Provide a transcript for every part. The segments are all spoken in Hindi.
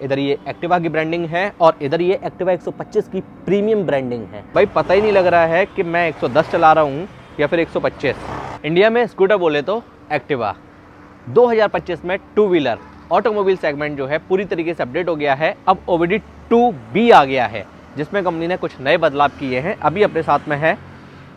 इधर ये एक्टिवा की ब्रांडिंग है और इधर ये एक्टिवा 125 की प्रीमियम ब्रांडिंग है। भाई पता ही नहीं लग रहा है कि मैं 110 चला रहा हूँ या फिर 125। इंडिया में स्कूटर बोले तो एक्टिवा। 2025 में टू व्हीलर ऑटोमोबाइल सेगमेंट जो है पूरी तरीके से अपडेट हो गया है। अब OBD2B आ गया है जिसमें कंपनी ने कुछ नए बदलाव किए हैं। अभी अपने साथ में है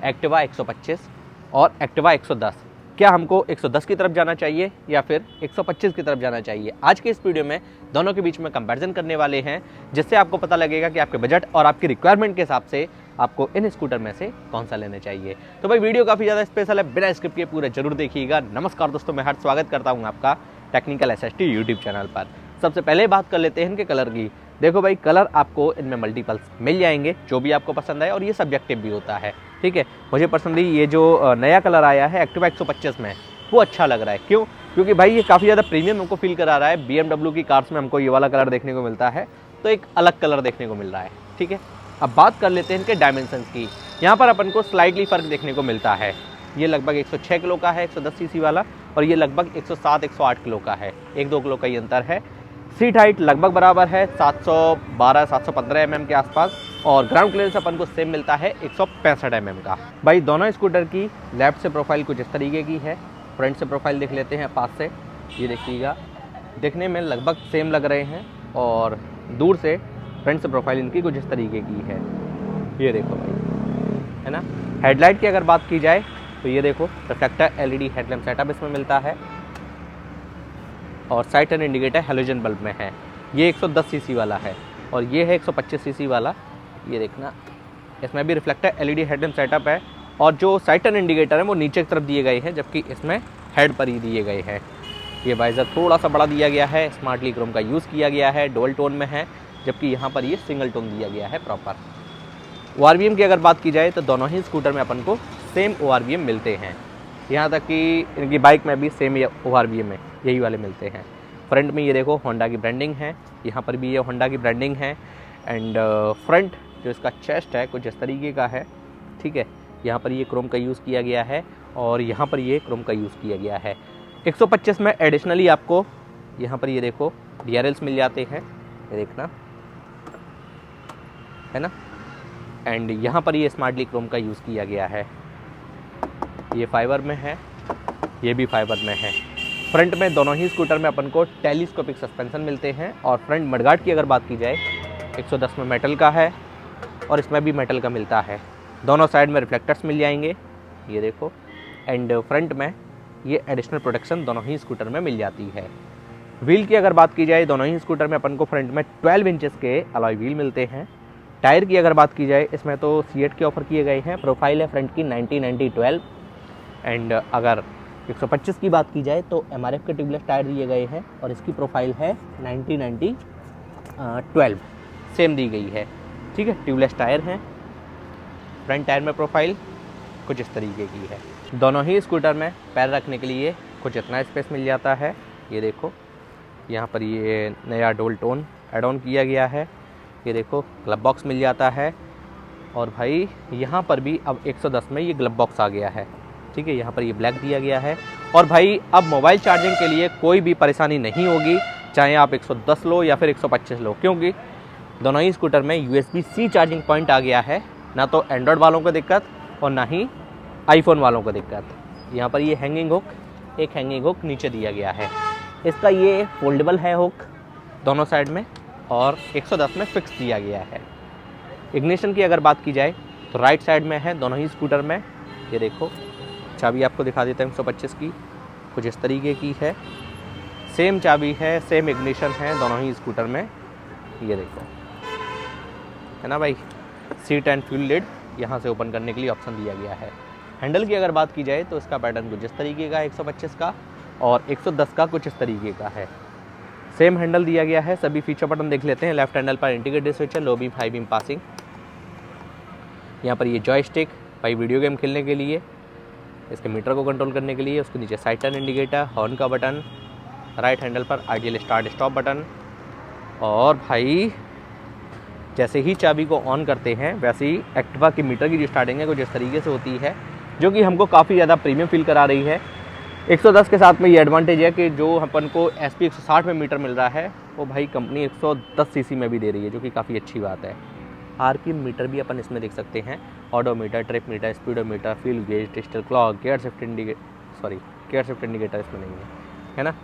एक्टिवा 125 और एक्टिवा 110। क्या हमको 110 की तरफ जाना चाहिए या फिर 125 की तरफ जाना चाहिए? आज के इस वीडियो में दोनों के बीच में कंपैरिजन करने वाले हैं, जिससे आपको पता लगेगा कि आपके बजट और आपकी रिक्वायरमेंट के हिसाब से आपको इन स्कूटर में से कौन सा लेना चाहिए। तो भाई वीडियो काफ़ी ज़्यादा स्पेशल है, बिना स्क्रिप्ट के पूरे जरूर देखिएगा। नमस्कार दोस्तों, मैं हार्दिक स्वागत करता हूँ आपका टेक्निकल SST यूट्यूब चैनल पर। सबसे पहले बात कर लेते हैं इनके कलर की। देखो भाई, कलर आपको इनमें मल्टीपल्स मिल जाएंगे जो भी आपको पसंद आए, और ये सब्जेक्टिव भी होता है, ठीक है। मुझे पर्सनली ये जो नया कलर आया है एक्टिवा 125 में, वो अच्छा लग रहा है। क्यों? क्योंकि भाई ये काफ़ी ज़्यादा प्रीमियम हमको फील करा रहा है। BMW की कार्स में हमको ये वाला कलर देखने को मिलता है, तो एक अलग कलर देखने को मिल रहा है, ठीक है। अब बात कर लेते हैं इनके डायमेंशंस की। यहाँ पर अपन को स्लाइटली फ़र्क देखने को मिलता है। ये लगभग 106 किलो का है 110 सीसी वाला, और ये लगभग 107-108 किलो का है। 1-2 किलो का ही अंतर है। सीट हाइट लगभग बराबर है 712-715 mm के आसपास, और ग्राउंड क्लियरेंस अपन को सेम मिलता है 165 mm का। भाई दोनों स्कूटर की लेफ्ट से प्रोफाइल कुछ इस तरीके की है। फ्रंट से प्रोफाइल देख लेते हैं पास से। ये देखिएगा, देखने में लगभग सेम लग रहे हैं, और दूर से फ्रंट से प्रोफाइल इनकी कुछ इस तरीके की है। ये देखो भाई, है ना। हेडलाइट की अगर बात की जाए तो ये देखो, रिफ्लेक्टर LED हेडलैम्प सेटअप इसमें मिलता है, और side turn indicator halogen bulb में है। ये 110 सीसी वाला है, और ये है 125 सीसी वाला। ये देखना, इसमें भी रिफ्लेक्टर LED हेडलैम्प सेटअप है, और जो साइड टर्न इंडिकेटर है वो नीचे की तरफ दिए गए हैं, जबकि इसमें हेड पर ही दिए गए हैं। ये वाइजर थोड़ा सा बड़ा दिया गया है, स्मार्टली क्रोम का यूज़ किया गया है, डुअल टोन में है, जबकि यहाँ पर ये सिंगल टोन दिया गया है प्रॉपर। ORVM की अगर बात की जाए तो दोनों ही स्कूटर में अपन को सेम ORVM मिलते हैं। यहाँ तक कि इनकी बाइक में भी सेम ORVM है, यही वाले मिलते हैं। फ्रंट में ये देखो होंडा की ब्रांडिंग है, यहाँ पर भी ये होंडा की ब्रांडिंग है। एंड फ्रंट जो इसका चेस्ट है कुछ इस तरीके का है, ठीक है। यहाँ पर ये क्रोम का यूज़ किया गया है, और यहाँ पर ये क्रोम का यूज़ किया गया है। 125 में एडिशनली आपको यहाँ पर ये देखो DRLs मिल जाते हैं, ये देखना, है ना। एंड यहाँ पर ये स्मार्टली क्रोम का यूज़ किया गया है। ये फाइबर में है, ये भी फाइबर में है। फ्रंट में दोनों ही स्कूटर में अपन को टेलीस्कोपिक सस्पेंशन मिलते हैं, और फ्रंट मडगार्ड की अगर बात की जाए 110 में मेटल का है, और इसमें भी मेटल का मिलता है। दोनों साइड में रिफ्लेक्टर्स मिल जाएंगे, ये देखो। एंड फ्रंट में ये एडिशनल प्रोटेक्शन दोनों ही स्कूटर में मिल जाती है। व्हील की अगर बात की जाए दोनों ही स्कूटर में अपन को फ्रंट में 12 इंचेस के अलॉय व्हील मिलते हैं। टायर की अगर बात की जाए, इसमें तो सीएट के ऑफर किए गए हैं। प्रोफाइल है फ्रंट की 90-90-12। एंड अगर 125 की बात की जाए तो MRF के ट्यूबलेस टायर दिए गए हैं, और इसकी प्रोफाइल है 90-90-12 सेम दी गई है, ठीक है। ट्यूबलेस टायर हैं। फ्रंट टायर में प्रोफाइल कुछ इस तरीके की है। दोनों ही स्कूटर में पैर रखने के लिए कुछ इतना स्पेस मिल जाता है। ये देखो, यहाँ पर ये नया डुअल टोन ऐड ऑन किया गया है। ये देखो, ग्लब बॉक्स मिल जाता है, और भाई यहाँ पर भी अब 110 में ये ग्लब बॉक्स आ गया है, ठीक है। यहाँ पर ये ब्लैक दिया गया है, और भाई अब मोबाइल चार्जिंग के लिए कोई भी परेशानी नहीं होगी, चाहे आप 110 लो या फिर 125 लो, क्योंकि दोनों ही स्कूटर में USB-C चार्जिंग पॉइंट आ गया है। ना तो एंड्रॉयड वालों को दिक्कत और ना ही आईफोन वालों को दिक्कत। यहाँ पर ये हैंगिंग हुक, एक हैंगिंग हुक नीचे दिया गया है। इसका ये फोल्डेबल है हुक दोनों साइड में, और 110 में फिक्स दिया गया है। इग्निशन की अगर बात की जाए तो राइट साइड में है दोनों ही स्कूटर में। ये देखो, चाबी आपको दिखा देता हूँ 125 की, कुछ इस तरीके की है। सेम चाबी है, सेम इग्निशन है दोनों ही स्कूटर में। ये देखो, है ना भाई। सीट एंड फ्यूल लिड यहाँ से ओपन करने के लिए ऑप्शन दिया गया है। हैंडल की अगर बात की जाए तो इसका पैटर्न कुछ इस तरीके का 125 का, और 110 का कुछ इस तरीके का है। सेम हैंडल दिया गया है। सभी फीचर बटन देख लेते हैं। लेफ्ट हैंडल पर इंडिकेटर स्विच है, low beam, high beam, passing. यहाँ पर ये जॉयस्टिक भाई वीडियो गेम खेलने के लिए, इसके मीटर को कंट्रोल करने के लिए। उसके नीचे साइड टर्न इंडिकेटर, हॉर्न का बटन, राइट हैंडल पर आइडियल स्टार्ट स्टॉप बटन। और भाई जैसे ही चाबी को ऑन करते हैं वैसे ही एक्टिवा की मीटर की जो स्टार्टिंग है कुछ इस तरीके से होती है, जो कि हमको काफ़ी ज़्यादा प्रीमियम फील करा रही है। 110 के साथ में ये एडवांटेज है कि जो अपन को SP 160 में मीटर मिल रहा है वो भाई कंपनी 110 सीसी में भी दे रही है, जो कि काफ़ी अच्छी बात है। आरपीएम मीटर भी अपन इसमें देख सकते हैं, odometer, trip meter, speedometer, fuel gauge, digital clock, gear shift indicator इसमें नहीं है ना।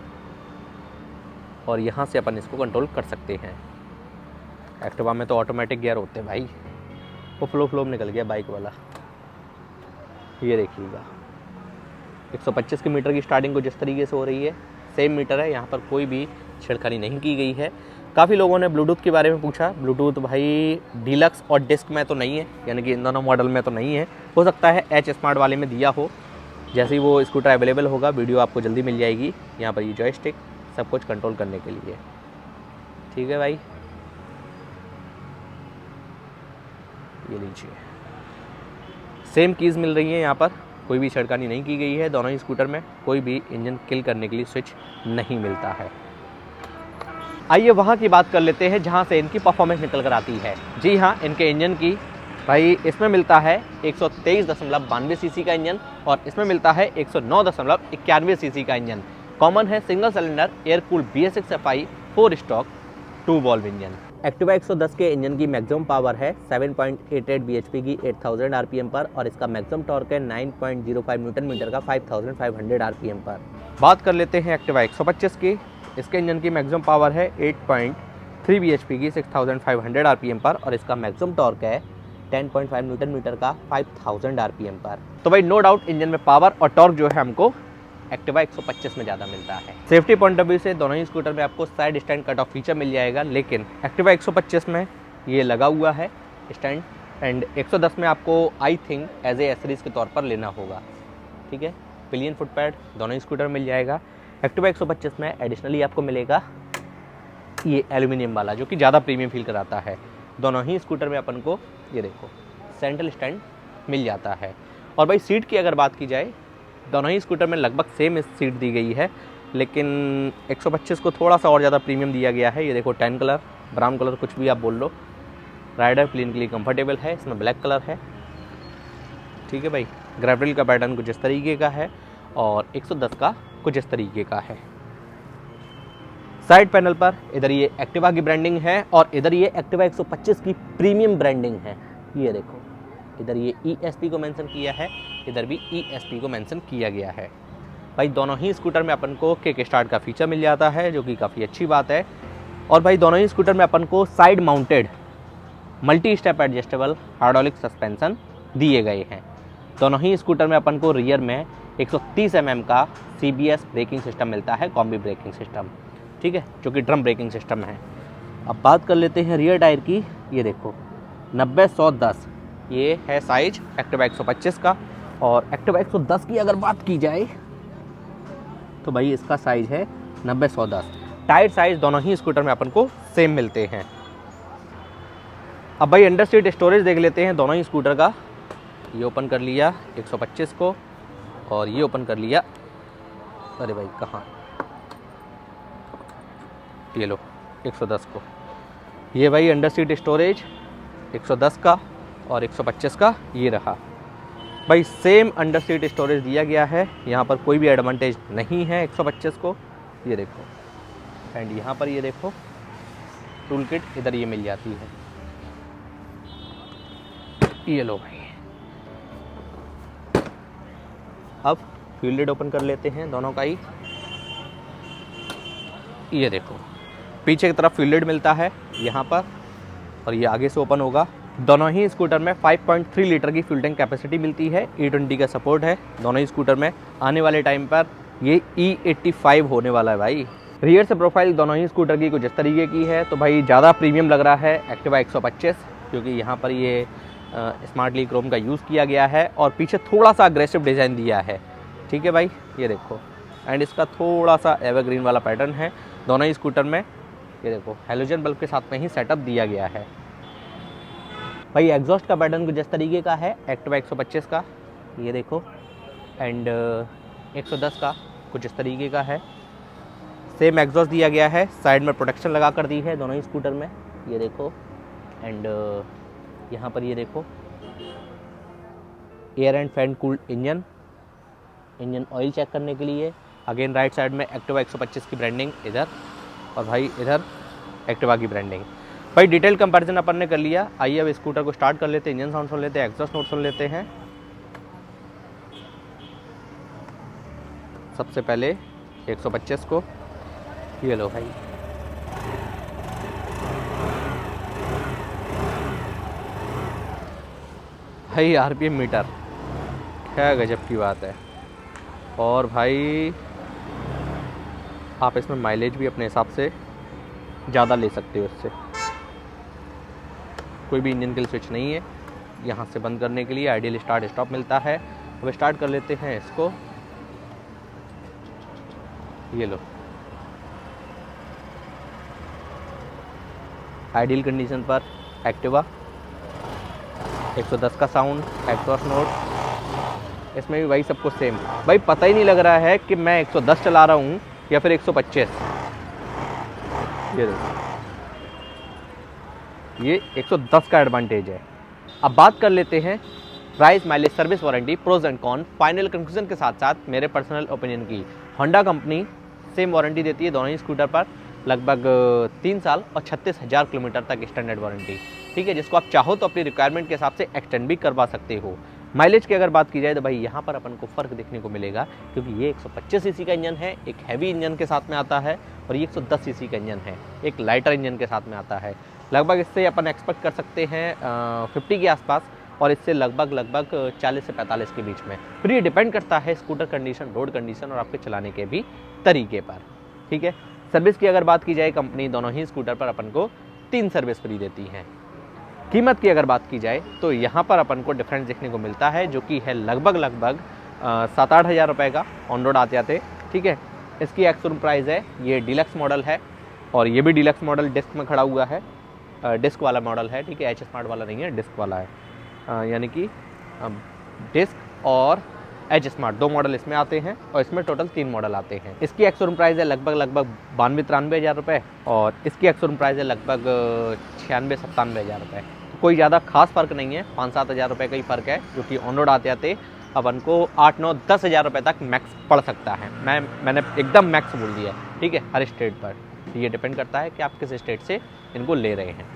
और यहाँ से अपन इसको कंट्रोल कर सकते हैं। एक्टिवा में तो ऑटोमेटिक गियर होते हैं भाई। वो फ्लो में निकल गया बाइक वाला, ये देखिएगा। 125 के मीटर की स्टार्टिंग को जिस तरीके से हो रही है सेम मीटर है, यहाँ पर कोई भी छेड़खानी नहीं की गई है। काफ़ी लोगों ने ब्लूटूथ के बारे में पूछा। ब्लूटूथ भाई डीलक्स और डिस्क में तो नहीं है, यानी कि इन दोनों मॉडल में तो नहीं है। हो सकता है एच स्मार्ट वाले में दिया हो। जैसे ही वो स्कूटर अवेलेबल होगा वीडियो आपको जल्दी मिल जाएगी। यहाँ पर ये जॉयस्टिक सब कुछ कंट्रोल करने के लिए, ठीक है भाई। ये लीजिए, सेम कीज़ मिल रही है यहाँ पर, कोई भी छेड़खानी नहीं की गई है। दोनों ही स्कूटर में कोई भी इंजन किल करने के लिए स्विच नहीं मिलता है। आइए वहाँ की बात कर लेते हैं जहाँ से इनकी परफॉर्मेंस निकल कर आती है। जी हाँ, इनके इंजन की भाई इसमें मिलता है 123.92 सीसी का इंजन और इसमें मिलता है 109.91 सीसी का इंजन। कॉमन है single cylinder air cooled BS6 FI 4 stock 2 valve engine. Activa 110 के इंजन की मैक्सिमम पावर है 7.88 bhp की 8000 आरपीएम पर और इसका मैक्सिमम टॉर्क है 9.05 न्यूटन मीटर का 5500 आरपीएम पर। बात कर लेते हैं एक्टिवा 125 की। इसके इंजन की मैक्सिमम पावर है 8.3 bhp की 6500 आरपीएम पर और इसका मैक्सिमम टॉर्क है 10.5 न्यूटन मीटर का 5000 आरपीएम पर। तो भाई नो डाउट इंजन में पावर और टॉर्क जो है हमको एक्टिवा 125 में ज़्यादा मिलता है। सेफ्टी पॉइंट ऑफ व्यू से दोनों ही स्कूटर में आपको side stand cut off feature मिल जाएगा, लेकिन एक्टिवा 125 में ये लगा हुआ है स्टैंड एंड 110 में आपको आई थिंक एज ए एसरीज के तौर पर लेना होगा, ठीक है। पिलियन फुट पैड दोनों ही स्कूटर मिल जाएगा। एक्टिवा 125 में एडिशनली आपको मिलेगा ये एल्यूमिनियम वाला, जो कि ज़्यादा प्रीमियम फील कराता है। दोनों ही स्कूटर में अपन को ये देखो सेंट्रल स्टैंड मिल जाता है। और भाई सीट की अगर बात की जाए, दोनों ही स्कूटर में लगभग सेम सीट दी गई है, लेकिन 125 को थोड़ा सा और ज़्यादा प्रीमियम दिया गया है। ये देखो टैन कलर, ब्राउन कलर, कुछ भी आप बोल लो, राइडर प्लेन के लिए कंफर्टेबल है। इसमें ब्लैक कलर है, ठीक है भाई। ग्रेवल का पैटर्न कुछ इस तरीके का है और 110 का कुछ इस तरीके का है। साइड पैनल पर इधर ये एक्टिवा की ब्रांडिंग है और इधर ये एक्टिवा 125 की प्रीमियम ब्रांडिंग है। ये देखो इधर ये ESP को मेंशन किया है, इधर भी ESP को मेंशन किया गया है। भाई दोनों ही स्कूटर में अपन को किक स्टार्ट का फीचर मिल जाता है, जो कि काफ़ी अच्छी बात है। और भाई दोनों ही स्कूटर में अपन को side mounted multi step adjustable hydraulic suspension दिए गए हैं। दोनों ही स्कूटर में अपन को रियर में 130 mm का CBS ब्रेकिंग सिस्टम मिलता है, कॉम्बी ब्रेकिंग सिस्टम, ठीक है, जो कि ड्रम ब्रेकिंग सिस्टम है। अब बात कर लेते हैं रियर टायर की। ये देखो 90-110 ये है साइज एक्टिवा 125 का। और एक्टिवा 110 की अगर बात की जाए तो भाई इसका साइज है 90-110। टायर साइज दोनों ही स्कूटर में अपन को सेम मिलते हैं। अब भाई अंडर सीट स्टोरेज देख लेते हैं दोनों ही स्कूटर का। ये ओपन कर लिया 125 को और ये ओपन कर लिया, अरे भाई कहाँ, ये लो 110 को। ये भाई अंडर सीट स्टोरेज 110 का और 125 का ये रहा। भाई सेम अंडर सीट स्टोरेज दिया गया है, यहाँ पर कोई भी एडवांटेज नहीं है 125 को। ये देखो एंड यहाँ पर ये देखो टूल किट इधर ये मिल जाती है। ये लो भाई। अब फ्यूल लिड ओपन कर लेते हैं दोनों का ही। ये देखो पीछे की तरफ फ्यूल लिड मिलता है यहाँ पर और ये आगे से ओपन होगा। दोनों ही स्कूटर में 5.3 लीटर की फ्यूल टैंक कैपेसिटी मिलती है। E20 का सपोर्ट है दोनों ही स्कूटर में। आने वाले टाइम पर ये E85 होने वाला है भाई। रियर से प्रोफाइल दोनों ही स्कूटर की कुछ इस तरीके की है, तो भाई ज़्यादा प्रीमियम लग रहा है एक्टिवा 125, क्योंकि यहाँ पर ये स्मार्टली क्रोम का यूज़ किया गया है और पीछे थोड़ा सा अग्रेसिव डिज़ाइन दिया है, ठीक है भाई। ये देखो एंड इसका थोड़ा सा एवरग्रीन वाला पैटर्न है दोनों ही स्कूटर में। ये देखो हेलोजन बल्ब के साथ में ही सेटअप दिया गया है भाई। एग्जॉस्ट का पैटर्न कुछ इस तरीके का है एक्टिवा 125 का, ये देखो एंड 110 का कुछ इस तरीके का है। सेम एग्जॉस्ट दिया गया है, साइड में प्रोटेक्शन लगा कर दी है दोनों ही स्कूटर में, ये देखो एंड यहाँ पर ये देखो air and fan cooled engine oil check करने के लिए। अगेन राइट साइड में एक्टिवा 125 की ब्रांडिंग इधर और भाई इधर एक्टिवा की ब्रांडिंग। भाई डिटेल कंपैरिजन अपन ने कर लिया। आइए अब स्कूटर को स्टार्ट कर लेते हैं, इंजन साउंड सुन लेते हैं, एग्जॉस्ट नोट सुन लेते हैं। सबसे पहले 125 को, ये लो भाई, भाई आरपीएम मीटर, क्या गजब की बात है। और भाई आप इसमें माइलेज भी अपने हिसाब से ज़्यादा ले सकते हो इससे। कोई भी इंजन के लिए स्विच नहीं है। यहाँ से बंद करने के लिए आइडियल स्टार्ट स्टॉप मिलता है। अब स्टार्ट कर लेते हैं इसको, ये लो, आइडियल कंडीशन पर एक्टिवा, 110 का साउंड, एग्जॉस्ट नोट, इसमें भी वही सब कुछ सेम। भाई पता ही नहीं लग रहा है कि मैं 110 चला रहा हूँ या फिर 125। ये 110 का एडवांटेज है। अब बात कर लेते हैं price, mileage, service, warranty, pros and con, final conclusion के साथ साथ मेरे पर्सनल ओपिनियन की। होंडा कंपनी सेम वारंटी देती है दोनों ही स्कूटर पर, लगभग 3 साल और 36,000 किलोमीटर तक स्टैंडर्ड वारंटी, ठीक है, जिसको आप चाहो तो अपनी रिक्वायरमेंट के हिसाब से एक्सटेंड भी करवा सकते हो। माइलेज की अगर बात की जाए तो भाई यहाँ पर अपन को फ़र्क देखने को मिलेगा, क्योंकि ये 125 सीसी का इंजन है, एक हैवी इंजन के साथ में आता है, और ये 110 सीसी का इंजन है, एक लाइटर इंजन के साथ में आता है। लगभग इससे अपन एक्सपेक्ट कर सकते हैं 50 के आसपास, और इससे लगभग 40 से 45 के बीच में। फिर ये डिपेंड करता है स्कूटर कंडीशन, रोड कंडीशन और आपके चलाने के भी तरीके पर, ठीक है। सर्विस की अगर बात की जाए, कंपनी दोनों ही स्कूटर पर अपन को 3 सर्विस फ्री देती है। कीमत की अगर बात की जाए तो यहाँ पर अपन को डिफरेंस देखने को मिलता है, जो कि है लगभग 7-8 हज़ार रुपये का ऑन रोड आते आते, ठीक है। इसकी एक्स-शोरूम प्राइस है, ये डीलक्स मॉडल है, और ये भी डीलक्स मॉडल डिस्क में खड़ा हुआ है, डिस्क वाला मॉडल है, ठीक है, एच स्मार्ट वाला नहीं है, डिस्क वाला है। यानी कि डिस्क और एच स्मार्ट 2 मॉडल इसमें आते हैं, और इसमें टोटल 3 मॉडल आते हैं। इसकी एक्स-शोरूम प्राइस है लगभग 92-93 हज़ार रुपये, और इसकी एक्स-शोरूम प्राइस है लगभग 96-97 हज़ार रुपये। तो कोई ज़्यादा खास फ़र्क नहीं है, 5-7 हज़ार रुपये का ही फ़र्क है, जो कि ऑन रोड आते आते अपन को 8-9-10 हज़ार रुपये तक मैक्स पड़ सकता है। मैंने एकदम मैक्स बोल दिया है, ठीक है, हर स्टेट पर। ये डिपेंड करता है कि आप किस स्टेट से इनको ले रहे हैं।